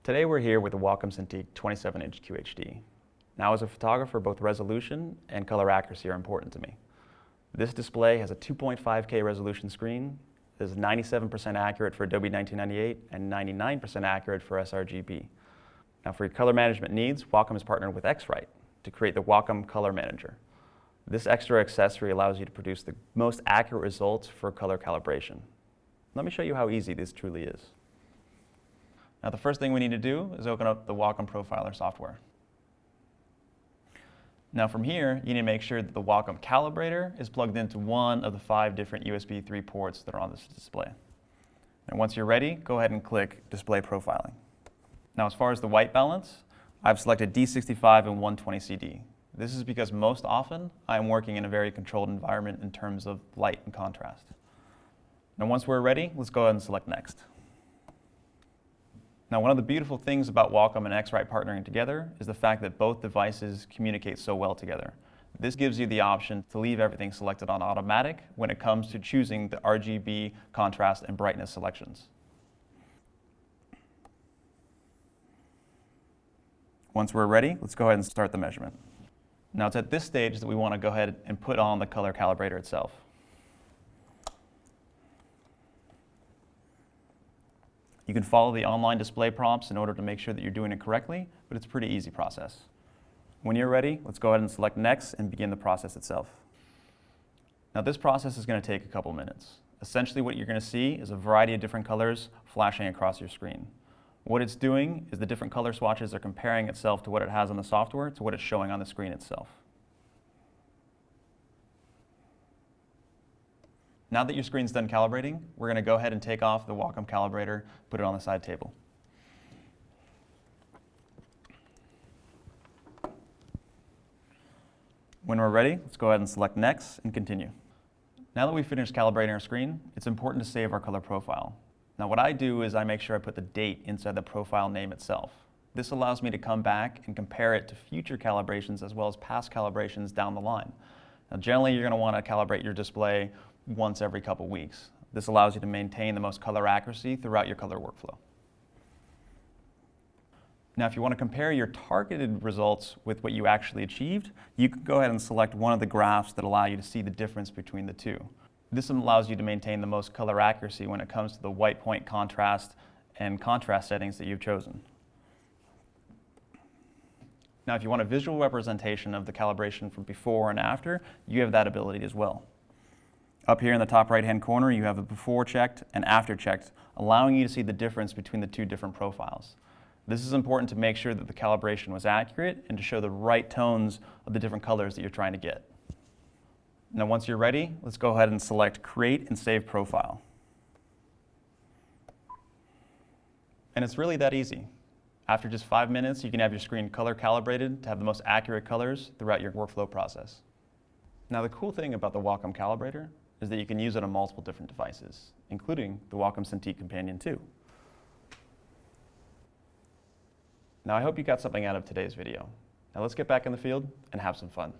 Today we're here with the Wacom Cintiq 27-inch QHD. Now as a photographer, both resolution and color accuracy are important to me. This display has a 2.5K resolution screen, is 97% accurate for Adobe 1998 and 99% accurate for sRGB. Now for your color management needs, Wacom has partnered with X-Rite to create the Wacom Color Manager. This extra accessory allows you to produce the most accurate results for color calibration. Let me show you how easy this truly is. Now the first thing we need to do is open up the Wacom Profiler software. Now from here, you need to make sure that the Wacom Calibrator is plugged into one of the 5 different USB 3 ports that are on this display. And once you're ready, go ahead and click Display Profiling. Now as far as the white balance, I've selected D65 and 120 CD. This is because most often I'm working in a very controlled environment in terms of light and contrast. Now once we're ready, let's go ahead and select Next. Now one of the beautiful things about Wacom and X-Rite partnering together is the fact that both devices communicate so well together. This gives you the option to leave everything selected on automatic when it comes to choosing the RGB, contrast, and brightness selections. Once we're ready, let's go ahead and start the measurement. Now it's at this stage that we want to go ahead and put on the color calibrator itself. You can follow the online display prompts in order to make sure that you're doing it correctly, but it's a pretty easy process. When you're ready, let's go ahead and select Next and begin the process itself. Now this process is going to take a couple minutes. Essentially what you're going to see is a variety of different colors flashing across your screen. What it's doing is the different color swatches are comparing itself to what it has on the software to what it's showing on the screen itself. Now that your screen's done calibrating, we're going to go ahead and take off the Wacom Calibrator, put it on the side table. When we're ready, let's go ahead and select Next and continue. Now that we've finished calibrating our screen, it's important to save our color profile. Now what I do is I make sure I put the date inside the profile name itself. This allows me to come back and compare it to future calibrations as well as past calibrations down the line. Now generally you're going to want to calibrate your display once every couple weeks. This allows you to maintain the most color accuracy throughout your color workflow. Now if you want to compare your targeted results with what you actually achieved, you can go ahead and select one of the graphs that allow you to see the difference between the two. This allows you to maintain the most color accuracy when it comes to the white point contrast and contrast settings that you've chosen. Now if you want a visual representation of the calibration from before and after, you have that ability as well. Up here in the top right hand corner, you have the before checked and after checked, allowing you to see the difference between the two different profiles. This is important to make sure that the calibration was accurate and to show the right tones of the different colors that you're trying to get. Now once you're ready, let's go ahead and select Create and Save Profile. And it's really that easy. After just 5 minutes, you can have your screen color calibrated to have the most accurate colors throughout your workflow process. Now the cool thing about the Wacom Calibrator is that you can use it on multiple different devices, including the Wacom Cintiq Companion 2. Now I hope you got something out of today's video. Now let's get back in the field and have some fun.